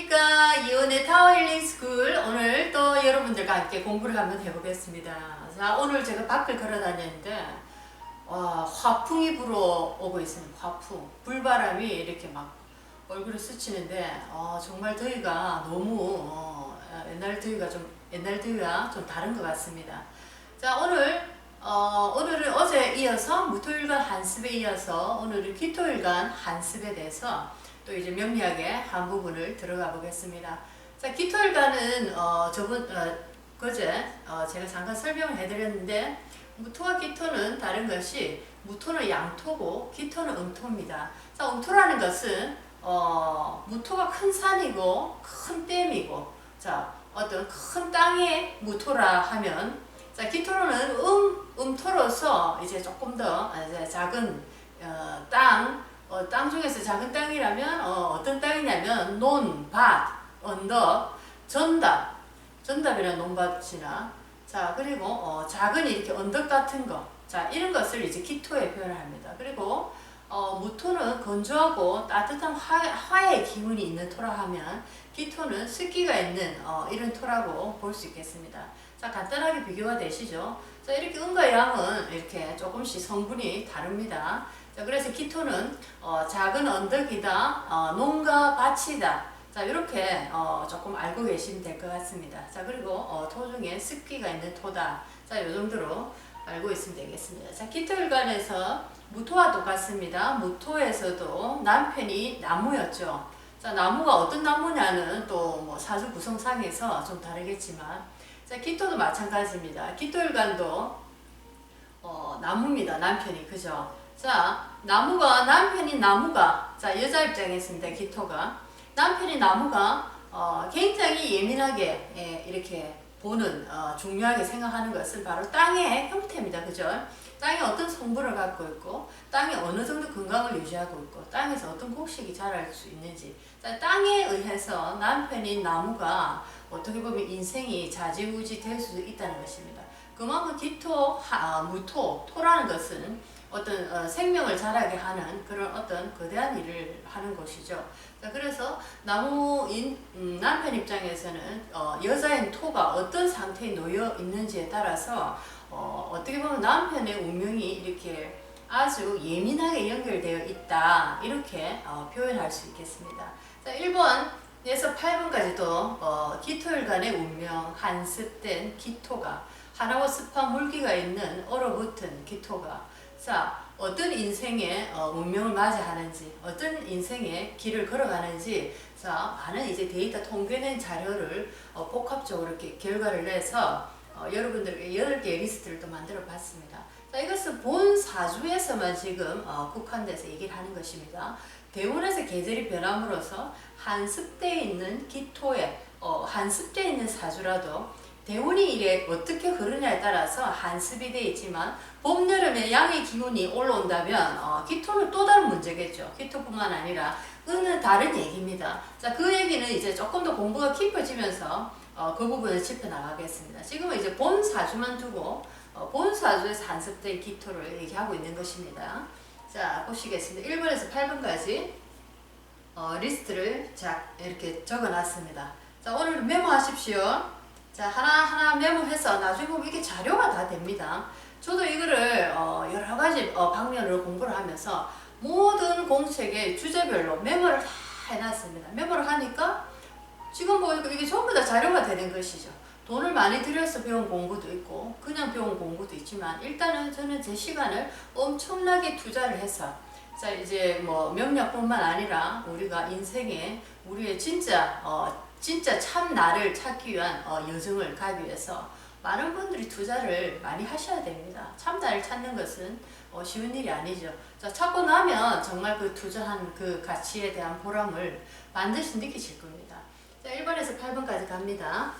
안녕하십니까. 이온의 타워 힐링 스쿨. 오늘 또 여러분들과 함께 공부를 한번 해보겠습니다. 자, 오늘 제가 밖을 걸어 다녔는데, 와, 화풍이 불어오고 있습니다. 화풍. 불바람이 이렇게 막 얼굴에 스치는데, 정말 더위가 너무, 옛날 더위가 좀 다른 것 같습니다. 자, 오늘은 어제 이어서 무토일간 한습에 이어서 오늘은 기토일간 한습에 대해서 또 이제 명리학의 한 부분을 들어가 보겠습니다. 자, 기토일간은 그제 제가 잠깐 설명을 해드렸는데 무토와 기토는 다른 것이 무토는 양토고 기토는 음토입니다. 자, 음토라는 것은 무토가 큰 산이고 큰 댐이고 자 어떤 큰 땅의 무토라 하면 자 기토는 음토로서 이제 조금 더 이제 작은 땅 중에서 작은 땅이라면 어떤 땅이냐면 논, 밭, 언덕, 전답이나 논밭이나 자 그리고 작은 이렇게 언덕 같은 거 자 이런 것을 이제 기토에 표현을 합니다. 그리고 무토는 건조하고 따뜻한 화의 기운이 있는 토라 하면 기토는 습기가 있는 이런 토라고 볼 수 있겠습니다. 자 간단하게 비교가 되시죠? 자 이렇게 음과 양은 이렇게 조금씩 성분이 다릅니다. 자 그래서 기토는 작은 언덕이다, 논과 밭이다. 자 이렇게 조금 알고 계시면 될 것 같습니다. 자 그리고 토 중에 습기가 있는 토다. 자 요 정도로 알고 있으면 되겠습니다. 자 기토일간에서 무토와 똑같습니다. 무토에서도 남편이 나무였죠. 자 나무가 어떤 나무냐는 또 뭐 사주 구성상에서 좀 다르겠지만 자 기토도 마찬가지입니다. 기토일간도 나무입니다. 남편이 그죠? 자 남편이 나무가 자 여자 입장에서입니다. 기토가 남편이 나무가 굉장히 예민하게 이렇게 보는 중요하게 생각하는 것은 바로 땅의 형태입니다. 그죠? 땅이 어떤 성분을 갖고 있고 땅이 어느 정도 건강을 유지하고 있고 땅에서 어떤 곡식이 자랄 수 있는지 자, 땅에 의해서 남편인 나무가 어떻게 보면 인생이 좌지우지 될 수 있다는 것입니다. 그만큼 기토, 무토, 토라는 것은 어떤 생명을 자라게 하는 그런 어떤 거대한 일을 하는 것이죠. 자, 그래서 나무인 남편 입장에서는 여자인 토가 어떤 상태에 놓여 있는지에 따라서 어떻게 보면 남편의 운명이 이렇게 아주 예민하게 연결되어 있다 이렇게 표현할 수 있겠습니다. 자, 1번에서 8번까지도 기토일간의 운명 한습된 기토가 하나와 습한 물기가 있는 얼어붙은 기토가 자 어떤 인생의 운명을 맞이하는지 어떤 인생의 길을 걸어가는지 자 많은 이제 데이터 통계된 자료를 복합적으로 이렇게 결과를 내서 여러분들에게 8개의 리스트를 또 만들어 봤습니다. 자 이것은 본 사주에서만 지금 국한돼서 얘기를 하는 것입니다. 대운에서 계절이 변함으로써 한습대에 있는 기토에 한습대에 있는 사주라도 대운이 이래 어떻게 흐르냐에 따라서 한습이 되어 있지만 봄, 여름에 양의 기운이 올라온다면 기토는 또 다른 문제겠죠. 기토뿐만 아니라 그는 다른 얘기입니다. 자, 그 얘기는 이제 조금 더 공부가 깊어지면서 그 부분을 짚어나가겠습니다. 지금은 이제 본 사주만 두고 본 사주에서 한습된 기토를 얘기하고 있는 것입니다. 자, 보시겠습니다. 1번에서 8번까지 리스트를 자, 이렇게 적어놨습니다. 자, 오늘 메모하십시오. 자 하나하나 메모해서 나중에 보면 이게 자료가 다 됩니다. 저도 이거를 여러 가지 방면으로 공부를 하면서 모든 공책의 주제별로 메모를 다 해놨습니다. 메모를 하니까 지금 보니까 이게 전부 다 자료가 되는 것이죠. 돈을 많이 들여서 배운 공부도 있고 그냥 배운 공부도 있지만 일단은 저는 제 시간을 엄청나게 투자를 해서 자 이제 뭐 명략뿐만 아니라 우리가 인생에 우리의 진짜 참 나를 찾기 위한 여정을 가기 위해서 많은 분들이 투자를 많이 하셔야 됩니다. 참 나를 찾는 것은 쉬운 일이 아니죠. 자, 찾고 나면 정말 그 투자한 그 가치에 대한 보람을 반드시 느끼실 겁니다. 자, 1번에서 8번까지 갑니다.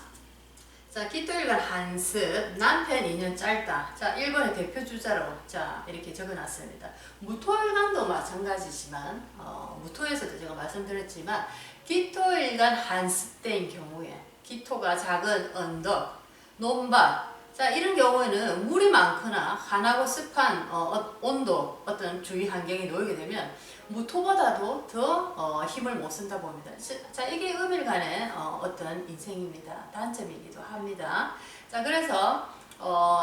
자, 기토일간 한습, 남편 2년 짧다. 자, 1번의 대표 주자로 자 이렇게 적어놨습니다. 무토일간도 마찬가지지만 무토에서도 제가 말씀드렸지만 기토일간 한습대인 경우에 기토가 작은 언덕, 논밭, 자, 이런 경우에는 물이 많거나 환하고 습한 온도, 어떤 주위 환경에 놓이게 되면 무토보다도 더 힘을 못 쓴다 봅니다. 자, 이게 음일간의 어떤 인생입니다. 단점이기도 합니다. 자, 그래서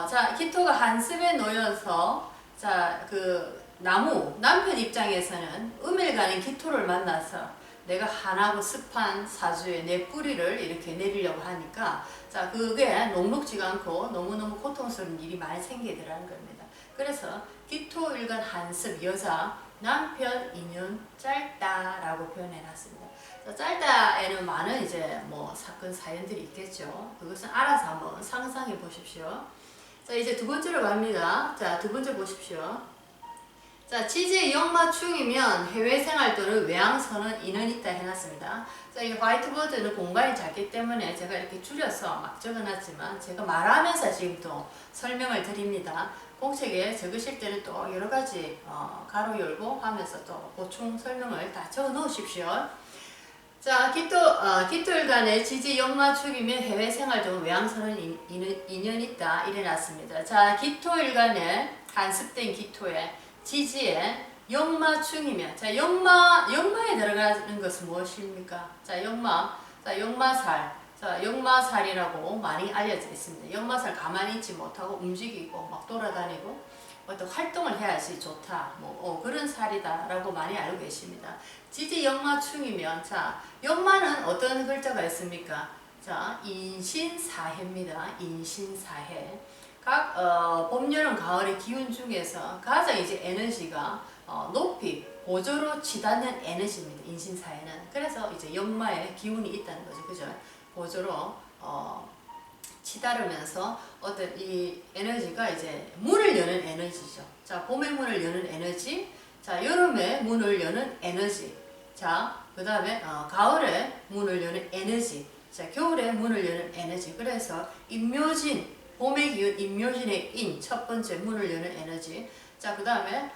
자, 기토가 한습에 놓여서 자, 그 남편 입장에서는 음일간의 기토를 만나서 내가 환하고 습한 사주에 내 뿌리를 이렇게 내리려고 하니까 자, 그게 녹록지가 않고 너무너무 고통스러운 일이 많이 생기더라는 겁니다. 그래서 기토일간 한습 여자 남편 인연 짧다라고 표현해놨습니다. 짧다에는 많은 이제 뭐 사건 사연들이 있겠죠. 그것은 알아서 한번 상상해 보십시오. 자, 이제 두 번째로 갑니다. 자, 두 번째 보십시오. 자, 지지의 역마충이면 해외 생활 또는 외항선은 인연 있다 해놨습니다. 자, 이 화이트보드는 공간이 작기 때문에 제가 이렇게 줄여서 막 적어놨지만 제가 말하면서 지금 또 설명을 드립니다. 공책에 적으실 때는 또 여러 가지 가로 열고 하면서 또 보충 설명을 다 적어 놓으십시오. 자, 기토일간의 지지 역마축이면 해외 생활 등 외항선은 인연 있다 이래놨습니다. 자, 기토일간의 한습된 기토에 지지에 역마충이면 자, 역마에 들어가는 것은 무엇입니까? 자, 역마살. 자, 역마살이라고 많이 알려져 있습니다. 역마살 가만히 있지 못하고 움직이고 막 돌아다니고 어떤 활동을 해야지 좋다. 그런 살이다라고 많이 알고 계십니다. 지지 역마충이면 자, 역마는 어떤 글자가 있습니까? 자, 인신사해입니다. 인신사해. 각 봄, 여름, 가을의 기운 중에서 가장 이제 에너지가 높이 보조로 치닫는 에너지입니다. 인신사회는. 그래서 이제 역마의 기운이 있다는 거죠. 그죠? 보조로 치달으면서 어떤 이 에너지가 이제 문을 여는 에너지죠. 자, 봄의 문을 여는 에너지. 자, 여름의 문을 여는 에너지. 자, 그 다음에 가을의 문을 여는 에너지. 자, 겨울의 문을 여는 에너지. 그래서 인묘진, 봄의 기운 인묘진의 인, 첫 번째 문을 여는 에너지. 자, 그 다음에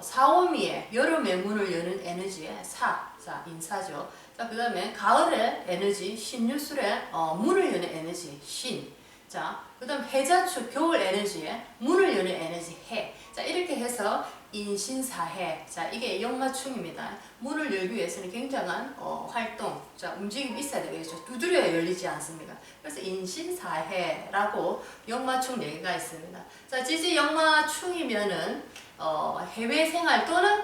사오미의 여름의 문을 여는 에너지의 사, 자, 인사죠. 자, 그 다음에 가을의 에너지 신유술의 문을 여는 에너지 신. 자, 그 다음 해자축 겨울 에너지의 문을 여는 에너지 해. 자, 이렇게 해서 인신사해. 자, 이게 역마충입니다. 문을 열기 위해서는 굉장한 활동, 자, 움직임이 있어야 되겠죠. 두드려야 열리지 않습니까? 그래서 인신사해라고 역마충 4개가 있습니다. 자, 지지 역마충이면은 해외 생활 또는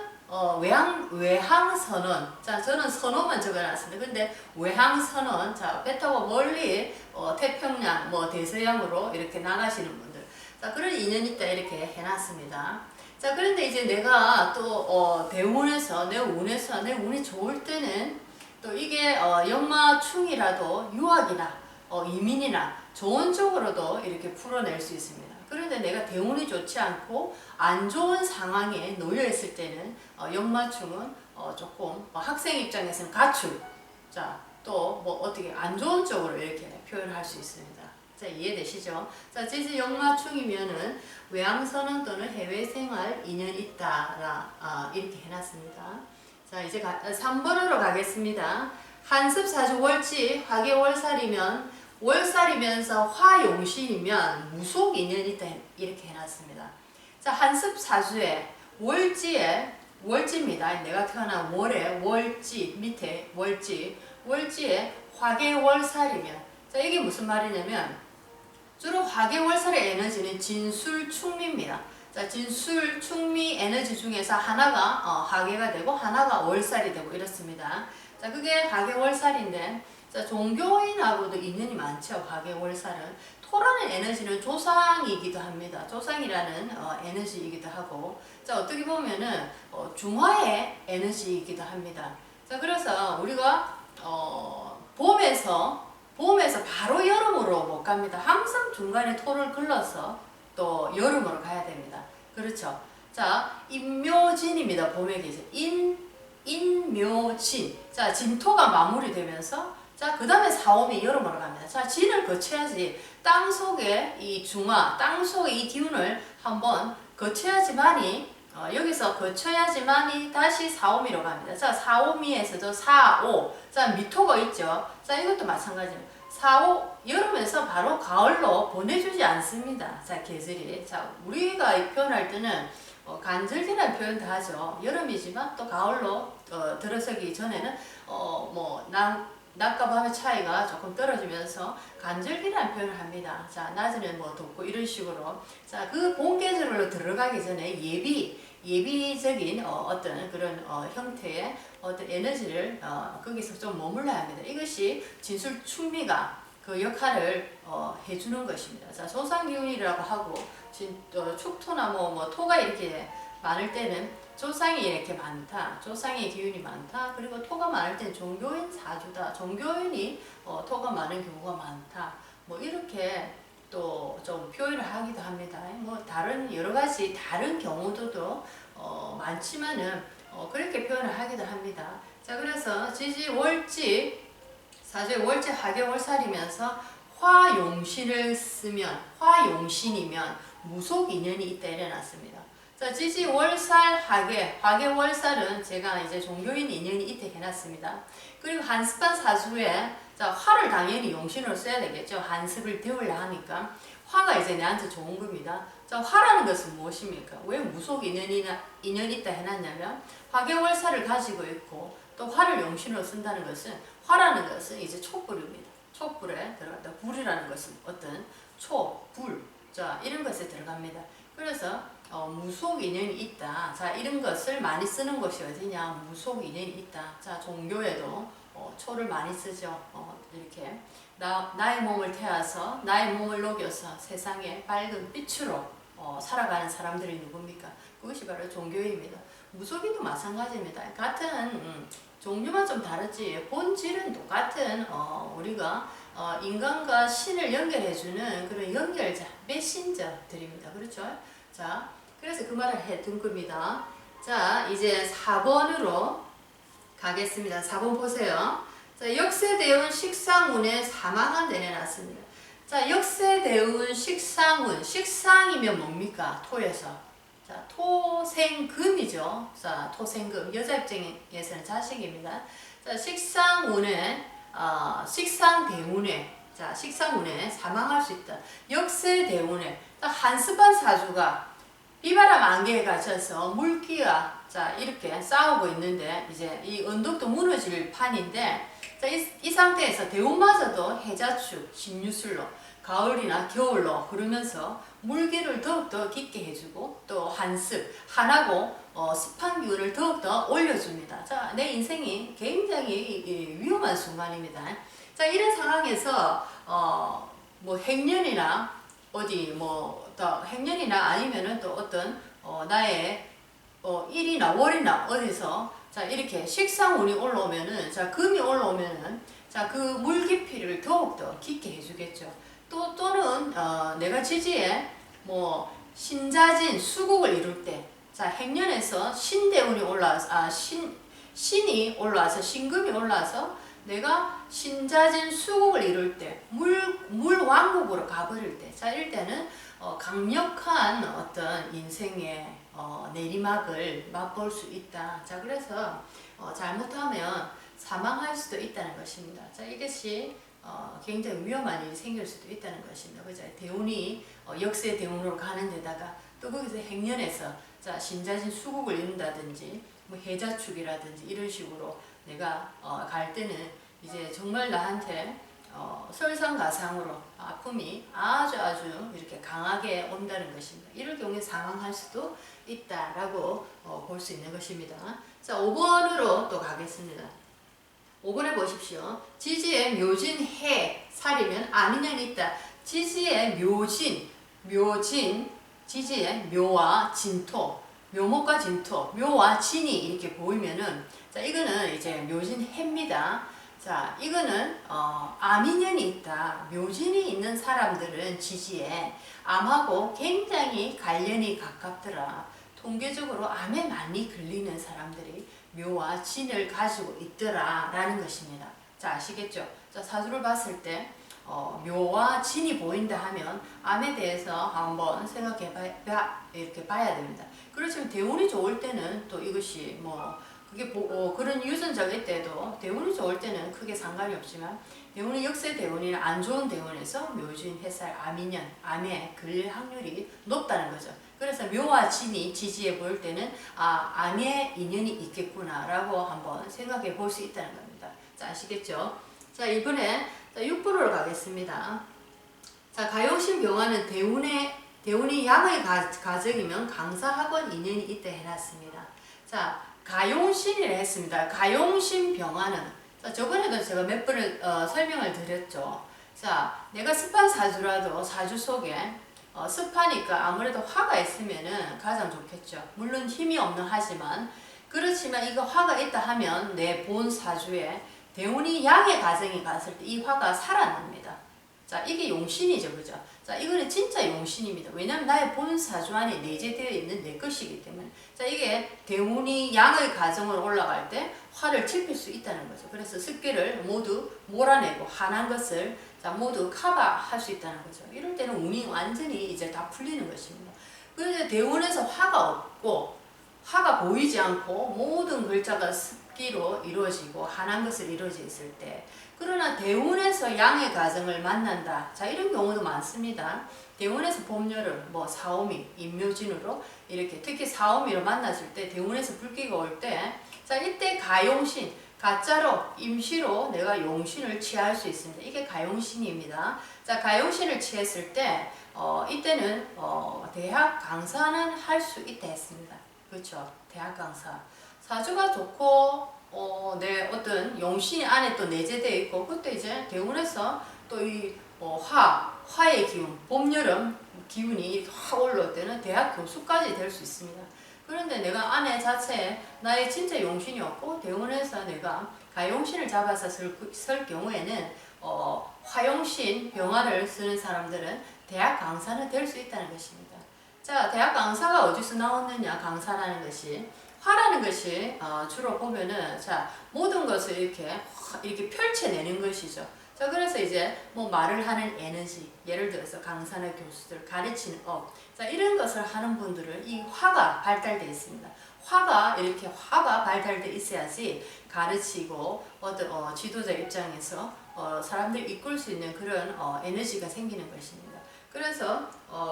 외항선언. 자, 저는 선호만 적어놨습니다. 근데 외항선언, 자, 배 타고 멀리 태평양, 대서양으로 이렇게 나가시는 분들. 자, 그런 인연이 있다 이렇게 해놨습니다. 자, 그런데 이제 내가 또 대운에서 내 운이 좋을 때는 또 이게 역마충이라도 유학이나 이민이나 좋은 쪽으로도 이렇게 풀어낼 수 있습니다. 그런데 내가 대운이 좋지 않고 안 좋은 상황에 놓여 있을 때는 역마충은 조금 학생 입장에서는 가출, 자, 또 어떻게 안 좋은 쪽으로 이렇게 표현할 수 있습니다. 자, 이해되시죠? 자, 지지 역마충이면은 외항선언 또는 해외 생활 인연 있다라 이렇게 해놨습니다. 자, 이제 3번으로 가겠습니다. 한습사주 월지 화계월살이면서 화용신이면 무속 인연이 있다 이렇게 해놨습니다. 자, 한습사주에 월지입니다. 내가 태어난 월에 월지 밑에 월지에 화계월살이면 자, 이게 무슨 말이냐면 주로 화계월살의 에너지는 진술충미입니다. 자, 진술충미 에너지 중에서 하나가 화계가 되고 하나가 월살이 되고 이렇습니다. 자, 그게 화계월살인데 자, 종교인하고도 인연이 많죠. 화계월살은 토라는 에너지는 조상이기도 합니다. 조상이라는 에너지이기도 하고 자, 어떻게 보면은 중화의 에너지이기도 합니다. 자, 그래서 우리가 봄에서 바로 여름으로 못 갑니다. 항상 중간에 토를 걸러서 또 여름으로 가야 됩니다. 그렇죠. 자, 인묘진입니다. 봄의 계절. 인묘진. 자, 진토가 마무리되면서 자, 그 다음에 사오미 여름으로 갑니다. 자, 진을 거쳐야지 땅속의 이 중화, 땅속의 이 기운을 한번 거쳐야지만이 여기서 거쳐야지만이 다시 사오미로 갑니다. 자, 사오미에서도 사오. 자, 미토가 있죠. 자, 이것도 마찬가지입니다. 여름에서 바로 가을로 보내주지 않습니다. 자, 계절이. 자, 우리가 표현할 때는 간절기라는 표현도 하죠. 여름이지만 또 가을로 들어서기 전에는 낮과 밤의 차이가 조금 떨어지면서 간절기라는 표현을 합니다. 자, 낮에는 뭐 덥고 이런 식으로. 자, 그 봄 계절로 들어가기 전에 예비적인 어떤 그런 형태의 어떤 에너지를 거기서 좀 머물러야 합니다. 이것이 진술 충미가 그 역할을 해주는 것입니다. 자, 조상기운이라고 하고 축토나 토가 이렇게 많을 때는 조상이 이렇게 많다. 조상의 기운이 많다. 그리고 토가 많을 때는 종교인 사주다. 종교인이 토가 많은 경우가 많다. 뭐 이렇게 또 좀 표현을 하기도 합니다. 뭐 다른 여러 가지 다른 경우도 많지만은 그렇게 표현을 하기도 합니다. 자, 그래서 지지 월지 사주에 월지 하계월살이면서 화용신을 쓰면 화용신이면 무속 인연이 있다 이래놨습니다. 자, 지지 월살 화계월살은 제가 이제 종교인 인연이 있다 해놨습니다. 그리고 한습한 사주에 자, 화를 당연히 용신으로 써야 되겠죠. 한습을 데우려 하니까 화가 이제 내한테 좋은 겁니다. 자, 화라는 것은 무엇입니까? 왜 무속 인연이 있다 해놨냐면 화계월살을 가지고 있고 또 화를 용신으로 쓴다는 것은 화라는 것은 이제 촛불입니다. 촛불에 들어간다. 불이라는 것은 어떤 불, 자, 이런 것에 들어갑니다. 그래서 무속 인연이 있다. 자, 이런 것을 많이 쓰는 것이 어디냐? 무속 인연이 있다. 자, 종교에도 초를 많이 쓰죠. 이렇게 나의 몸을 태워서 나의 몸을 녹여서 세상에 밝은 빛으로 살아가는 사람들이 누굽니까? 그것이 바로 종교입니다. 무속인도 마찬가지입니다. 같은 종류만 좀 다르지 본질은 똑같은 우리가 인간과 신을 연결해주는 그런 연결자, 메신저들입니다. 그렇죠? 자, 그래서 그 말을 해둔 겁니다. 자, 이제 4번으로 가겠습니다. 4번 보세요. 자, 역세대운 식상운에 사망한 내려놨습니다. 자, 역세대운 식상운, 식상이면 뭡니까? 토에서. 자, 토생금이죠. 자, 토생금. 여자 입장에서는 자식입니다. 자, 식상운에, 식상대운에, 자, 식상운에 사망할 수 있다. 역세대운에, 한습한 사주가 비바람 안개에 갇혀서 물기와 자, 이렇게 싸우고 있는데, 이제 이 언덕도 무너질 판인데, 자, 이 상태에서 대운마저도 해자축, 신유술로, 가을이나 겨울로 흐르면서 물기를 더욱더 깊게 해주고 또 한습, 한하고 습한 기운을 더욱더 올려줍니다. 자, 내 인생이 굉장히 위험한 순간입니다. 자, 이런 상황에서 뭐 행년이나 또 행년이나 아니면은 또 어떤 나의 일이나 월이나 어디서 자, 이렇게 식상운이 올라오면은 자, 금이 올라오면은 자, 그 물 깊이를 더욱더 깊게 해주겠죠. 또는 내가 지지에 신자진 수국을 이룰 때, 자, 행년에서 신대운이 올라와서 신이 올라와서 신금이 올라와서 내가 신자진 수국을 이룰 때, 물 왕국으로 가버릴 때, 자, 이럴 때는 강력한 어떤 인생의 내리막을 맛볼 수 있다. 자, 그래서 잘못하면 사망할 수도 있다는 것입니다. 자, 이것이 굉장히 위험한 일이 생길 수도 있다는 것입니다. 그죠? 대운이 역세 대운으로 가는 데다가 또 거기서 행년에서 자, 신자진 수국을 이룬다든지 뭐 해자축이라든지 이런 식으로 내가 갈 때는 이제 정말 나한테 설상가상으로 아픔이 아주 이렇게 강하게 온다는 것입니다. 이럴 경우에 사망할 수도 있다라고 볼 수 있는 것입니다. 자, 5번으로 또 가겠습니다. 5번에 보십시오. 지지에 묘진 해 살이면 안인연이 있다. 지지에 묘진, 지지에 묘와 진토, 묘목과 진토, 묘와 진이 이렇게 보이면은 자, 이거는 이제 묘진 해입니다. 자, 이거는 암인연이 있다. 묘진이 있는 사람들은 지지에 암하고 굉장히 관련이 가깝더라. 통계적으로 암에 많이 걸리는 사람들이 묘와 진을 가지고 있더라 라는 것입니다. 자, 아시겠죠? 자, 사주를 봤을 때 묘와 진이 보인다 하면 암에 대해서 한번 생각해 이렇게 봐야 됩니다. 그렇지만 대운이 좋을 때는 또 이것이 그런 유전자가 있대도 대운이 좋을 때는 크게 상관이 없지만 대운이 역세 대운이나 안 좋은 대운에서 묘진, 해살, 암인연, 암에 걸릴 확률이 높다는 거죠. 그래서 묘와 진이 지지해 볼 때는 암에 인연이 있겠구나라고 한번 생각해 볼 수 있다는 겁니다. 자, 아시겠죠? 자, 이번에 6번으로 가겠습니다. 자, 가용신 병화는 대운이 양의 가정이면 강사학원 인연이 있다 해놨습니다. 자, 가용신이라 했습니다. 가용신 병화는 저번에도 제가 몇 번을 설명을 드렸죠. 자, 내가 습한 사주라도 사주 속에 습하니까 아무래도 화가 있으면은 가장 좋겠죠. 물론 힘이 없는 하지만 그렇지만 이거 화가 있다 하면 내 본 사주에 대운이 양의 가정에 갔을 때 이 화가 살아납니다. 자, 이게 용신이죠, 그죠? 자, 이거는 진짜 용신입니다. 왜냐면 나의 본 사주 안에 내재되어 있는 내 것이기 때문에. 자, 이게 대운이 양의 가정으로 올라갈 때 화를 지필 수 있다는 거죠. 그래서 습기를 모두 몰아내고 화난 것을 모두 커버할 수 있다는 거죠. 이럴 때는 운이 완전히 이제 다 풀리는 것입니다. 그런데 대운에서 화가 없고 화가 보이지 않고 모든 글자가 습기로 이루어지고 화난 것을 이루어져 있을 때, 그러나 대운에서 양의 가정을 만난다. 자, 이런 경우도 많습니다. 대운에서 봄, 여름, 사오미, 임묘진으로 이렇게 특히 사오미로 만났을 때 대운에서 불기가 올 때, 자, 이때 가용신, 가짜로 임시로 내가 용신을 취할 수 있습니다. 이게 가용신입니다. 자, 가용신을 취했을 때 이때는 대학 강사는 할 수 있다 했습니다. 그렇죠? 대학 강사. 사주가 좋고 내 어떤 용신이 안에 또 내재되어 있고, 그때 이제 대운에서 또 이 화의 기운, 봄, 여름 기운이 확 올라올 때는 대학 교수까지 될 수 있습니다. 그런데 내가 안에 자체에 나의 진짜 용신이 없고 대운에서 내가 가용신을 잡아서 쓸 경우에는 화용신 병화를 쓰는 사람들은 대학 강사는 될 수 있다는 것입니다. 자, 대학 강사가 어디서 나왔느냐? 강사라는 것이 화라는 것이 주로 보면은 자, 모든 것을 이렇게 펼쳐내는 것이죠. 자, 그래서 이제 말을 하는 에너지, 예를 들어서 강사나 교수들, 가르치는 업, 자, 이런 것을 하는 분들은 이 화가 발달되어 있습니다. 화가 발달되어 있어야지 가르치고 어떤 지도자 입장에서 사람들 이끌 수 있는 그런 에너지가 생기는 것입니다. 그래서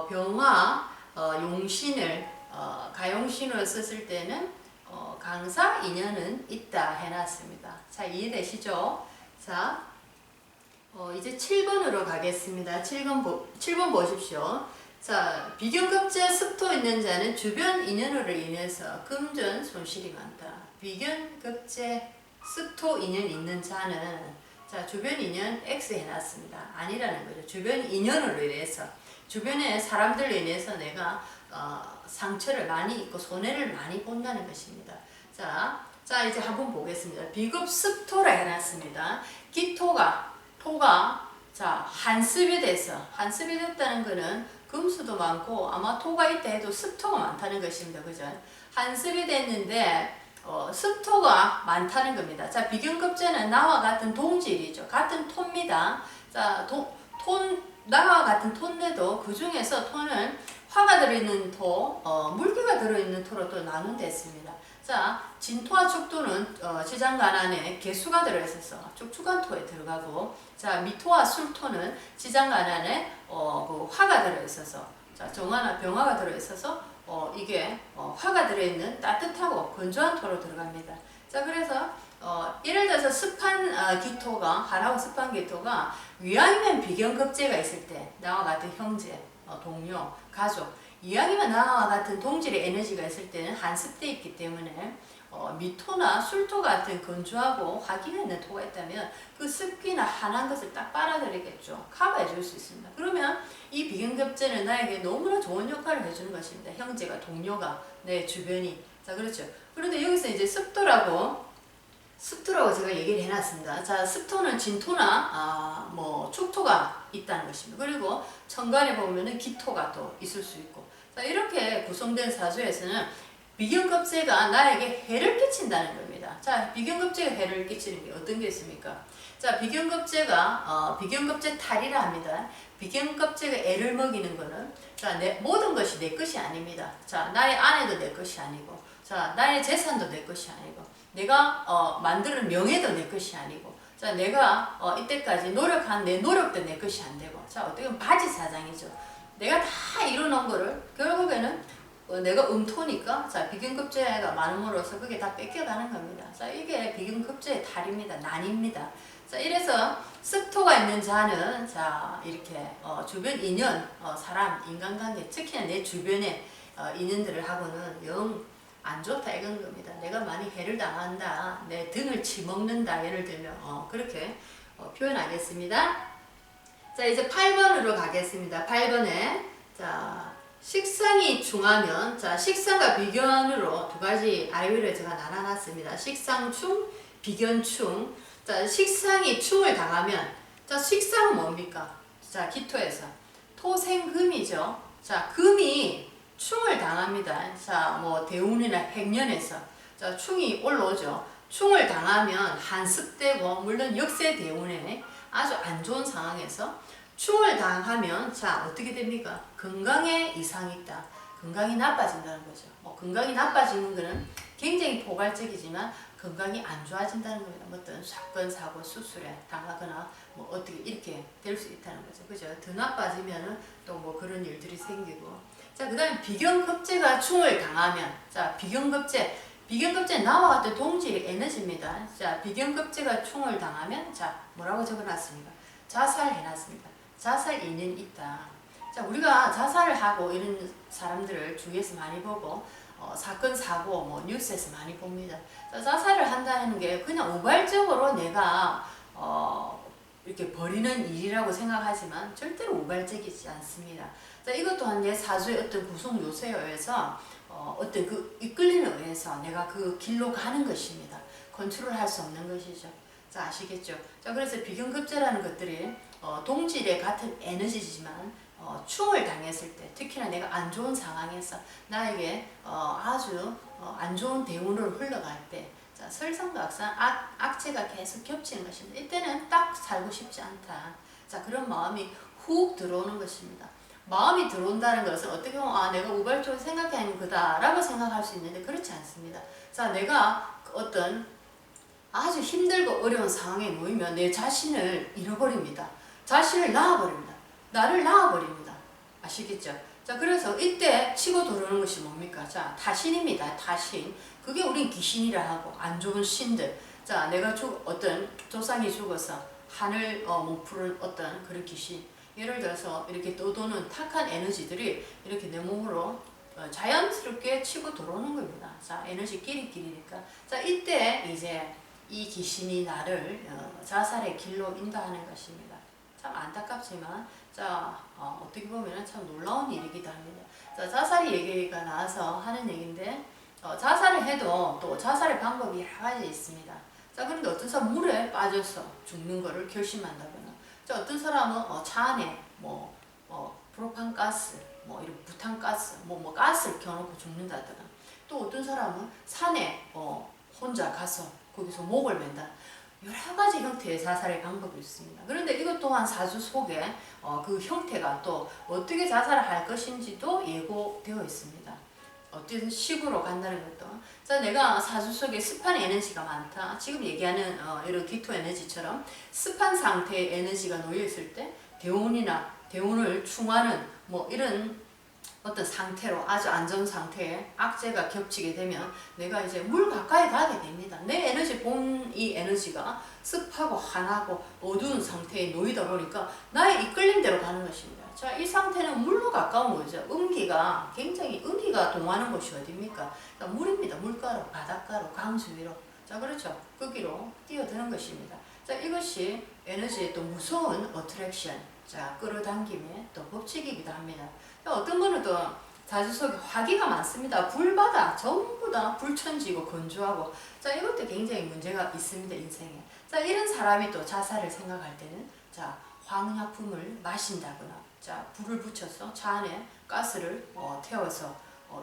병화, 용신을 가용신으로 썼을 때는 강사 인연은 있다 해놨습니다. 자, 이해되시죠? 자, 이제 7번으로 가겠습니다. 7번 보십시오. 자, 비견급제 습토 있는 자는 주변 인연으로 인해서 금전 손실이 많다. 비견급제 습토 인연 있는 자는 자, 주변 인연 X 해놨습니다. 아니라는 거죠. 주변 인연으로 인해서 주변의 사람들로 인해서 내가 상처를 많이 입고 손해를 많이 본다는 것입니다. 자, 이제 한번 보겠습니다. 비급습토라 해놨습니다. 토가 자, 한습이 됐다는 것은 금수도 많고 아마 토가 있다 해도 습토가 많다는 것입니다. 그죠? 한습이 됐는데 습토가 많다는 겁니다. 자, 비견급제는 나와 같은 동질이죠. 같은 토입니다. 자, 나와 같은 토인데도 그 중에서 토는 화가 들어있는 토, 물기가 들어있는 토로 또 나눈댔습니다. 자, 진토와 축토는 지장간 안에 개수가 들어있어서 축축한 토에 들어가고, 자, 미토와 술토는 지장간 안에 그 화가 들어있어서, 자, 정화나 병화가 들어있어서 이게 화가 들어있는 따뜻하고 건조한 토로 들어갑니다. 자, 그래서 예를 들어서 습한 기토가, 하나고 습한 기토가 위아이면 비견급제가 있을 때 나와 같은 형제, 동료, 가족, 이왕이면 나와 같은 동질의 에너지가 있을 때는 한습돼 있기 때문에 미토나 술토 같은 건조하고 화기가 있는 토가 있다면 그 습기나 한한 것을 딱 빨아들이겠죠. 커버해 줄 수 있습니다. 그러면 이 비견급제는 나에게 너무나 좋은 역할을 해주는 것입니다. 형제가, 동료가, 내 주변이. 자, 그렇죠. 그런데 여기서 이제 습도라고 제가 얘기를 해놨습니다. 자, 습토는 진토나 축토가 있다는 것입니다. 그리고 천간에 보면은 기토가 또 있을 수 있고, 자, 이렇게 구성된 사주에서는 비경급제가 나에게 해를 끼친다는 겁니다. 자, 비경급제가 해를 끼치는 게 어떤 게 있습니까? 자, 비경급제가 비경급제 탈이라 합니다. 비경급제가 애를 먹이는 거는 자, 모든 것이 내 것이 아닙니다. 자, 나의 아내도 내 것이 아니고, 자, 나의 재산도 내 것이 아니고, 내가 만드는 명예도 내 것이 아니고, 자, 내가 이때까지 노력한 내 노력도 내 것이 안 되고, 자, 어떻게 보면 바지 사장이죠. 내가 다 이뤄놓은 거를 결국에는 내가 음토니까 자, 비경급제가 많음으로써 그게 다 뺏겨가는 겁니다. 자, 이게 비경급제의 탈입니다. 난입니다. 자, 이래서 습토가 있는 자는 자, 이렇게 주변 인연, 사람, 인간관계, 특히나 내 주변의 인연들을 하고는 영 안 좋다 이건 겁니다. 내가 많이 해를 당한다, 내 등을 치먹는다, 예를 들면 그렇게 표현하겠습니다. 자, 이제 8번으로 가겠습니다. 8번에 자, 식상이 충하면 자, 식상과 비견으로 두 가지 아래 위로 제가 나눠놨습니다. 식상충, 비견충. 자, 식상이 충을 당하면 자, 식상은 뭡니까? 자, 기토에서 토생금이죠. 자, 금이 충을 당합니다. 자, 뭐 대운이나 행년에서 자, 충이 올라오죠. 충을 당하면 한습되고 물론 역세 대운에 아주 안 좋은 상황에서 충을 당하면 자, 어떻게 됩니까? 건강에 이상이 있다. 건강이 나빠진다는 거죠. 건강이 나빠지는 것은 굉장히 포괄적이지만 건강이 안 좋아진다는 겁니다. 뭐 어떤 사건, 사고, 수술에 당하거나 뭐 어떻게 이렇게 될 수 있다는 거죠. 그죠? 더 나빠지면은 또 뭐 그런 일들이 생기고. 자, 그 다음에 비경급제가 충을 당하면 자, 비경급제 나와 같은 동질의 에너지입니다. 자, 비경급제가 충을 당하면 자, 뭐라고 적어놨습니까? 자살해놨습니다. 자살 인연이 있다. 자, 우리가 자살을 하고 이런 사람들을 주위에서 많이 보고 사건, 사고, 뭐 뉴스에서 많이 봅니다. 자, 자살을 한다는 게 그냥 우발적으로 내가 이렇게 벌이는 일이라고 생각하지만 절대로 우발적이지 않습니다. 자, 이것 또한 내 사주의 어떤 구성 요소에 의해서 어떤 그 이끌림에 의해서 내가 그 길로 가는 것입니다. 컨트롤할 수 없는 것이죠. 자, 아시겠죠? 자, 그래서 비경급제라는 것들이 동질의 같은 에너지지만 충을 당했을 때, 특히나 내가 안 좋은 상황에서 나에게 아주 안 좋은 대운으로 흘러갈 때, 자, 설상각상 악재가 계속 겹치는 것입니다. 이때는 딱 살고 싶지 않다. 자, 그런 마음이 훅 들어오는 것입니다. 마음이 들어온다는 것은 어떻게 보면 내가 우발적으로 생각하는 거다 라고 생각할 수 있는데 그렇지 않습니다. 자, 내가 어떤 아주 힘들고 어려운 상황에 놓이면 내 자신을 잃어버립니다. 자신을 낳아버립니다. 나를 낳아버립니다. 아시겠죠? 자, 그래서 이때 치고 들어오는 것이 뭡니까? 자, 타신입니다. 타신. 그게 우린 귀신이라 하고 안 좋은 신들. 자, 내가 어떤 조상이 죽어서 하늘 못 푸른 어떤 그런 귀신. 예를 들어서 이렇게 떠도는 탁한 에너지들이 이렇게 내 몸으로 자연스럽게 치고 들어오는 겁니다. 자, 에너지 끼리끼리니까. 자, 이때 이제 이 귀신이 나를 자살의 길로 인도하는 것입니다. 참 안타깝지만 자, 어떻게 보면 참 놀라운 일이기도 합니다. 자, 자살이 얘기가 나와서 하는 얘기인데 자살을 해도 또 자살의 방법이 여러 가지 있습니다. 자, 그런데 어떤 사람 물에 빠져서 죽는 거를 결심한다거나 자, 어떤 사람은 차 안에 프로판가스, 뭐 이런 부탄가스, 뭐 가스를 켜놓고 죽는다거나 또 어떤 사람은 산에 혼자 가서 거기서 목을 맨다. 여러 가지 형태의 자살의 방법이 있습니다. 그런데 이것 또한 사주 속에 그 형태가 또 어떻게 자살을 할 것인지도 예고되어 있습니다. 어떤 식으로 간다는 것도. 자, 내가 사주 속에 습한 에너지가 많다. 지금 얘기하는 이런 기토 에너지처럼 습한 상태의 에너지가 놓여있을 때 대운을 충하는 뭐 이런 어떤 상태로 아주 안 좋은 상태에 악재가 겹치게 되면 내가 이제 물 가까이 가게 됩니다. 내 에너지 이 에너지가 습하고 환하고 어두운 상태에 놓이다 보니까 나의 이끌림대로 가는 것입니다. 자, 이 상태는 물로 가까운 거죠. 굉장히 음기가 동하는 곳이 어디입니까? 그러니까 물입니다. 물가로, 바닷가로, 강 주위로. 자, 그렇죠. 거기로 뛰어드는 것입니다. 자, 이것이 에너지의 또 무서운 어트랙션. 자, 끌어당김의 또 법칙이기도 합니다. 어떤 분은 또 자주 속에 화기가 많습니다. 불바다 전부 다 불천지고 건조하고 자, 이것도 굉장히 문제가 있습니다. 인생에. 자, 이런 사람이 또 자살을 생각할 때는 자, 황약품을 마신다거나 자, 불을 붙여서 차 안에 가스를 태워서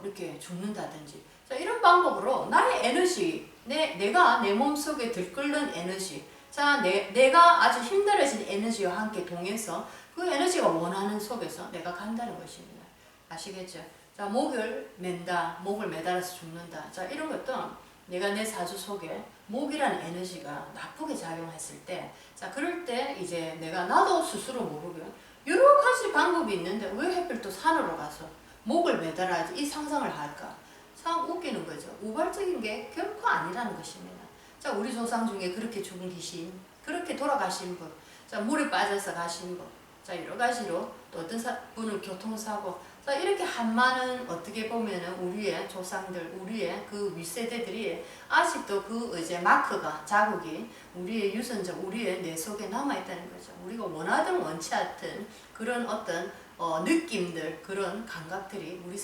이렇게 죽는다든지. 자, 이런 방법으로 나의 에너지, 내가 내 몸속에 들끓는 에너지, 자, 내가 아주 힘들어진 에너지와 함께 동해서 그 에너지가 원하는 속에서 내가 간다는 것입니다. 아시겠죠? 자, 목을 맨다, 목을 매달아서 죽는다. 자, 이런 것도 내가 내 사주 속에 목이라는 에너지가 나쁘게 작용했을 때, 자, 그럴 때 이제 내가 나도 스스로 모르게 여러 가지 방법이 있는데 왜 하필 또 산으로 가서 목을 매달아야지 이 상상을 할까? 참 웃기는 거죠. 우발적인 게 결코 아니라는 것입니다. 자, 우리 조상 중에 그렇게 죽은 귀신, 그렇게 돌아가신 분, 자, 물에 빠져서 가신 분, 자, 여러 가지로 또 어떤 분은 교통사고, 자, 이렇게 한 많은 어떻게 보면은 우리의 조상들, 우리의 그 윗세대들이 아직도 그 이제 마크가, 자국이 우리의 유전자, 우리의 뇌 속에 남아있다는 거죠. 우리가 원하든 원치 않든 그런 어떤 느낌들, 그런 감각들이 우리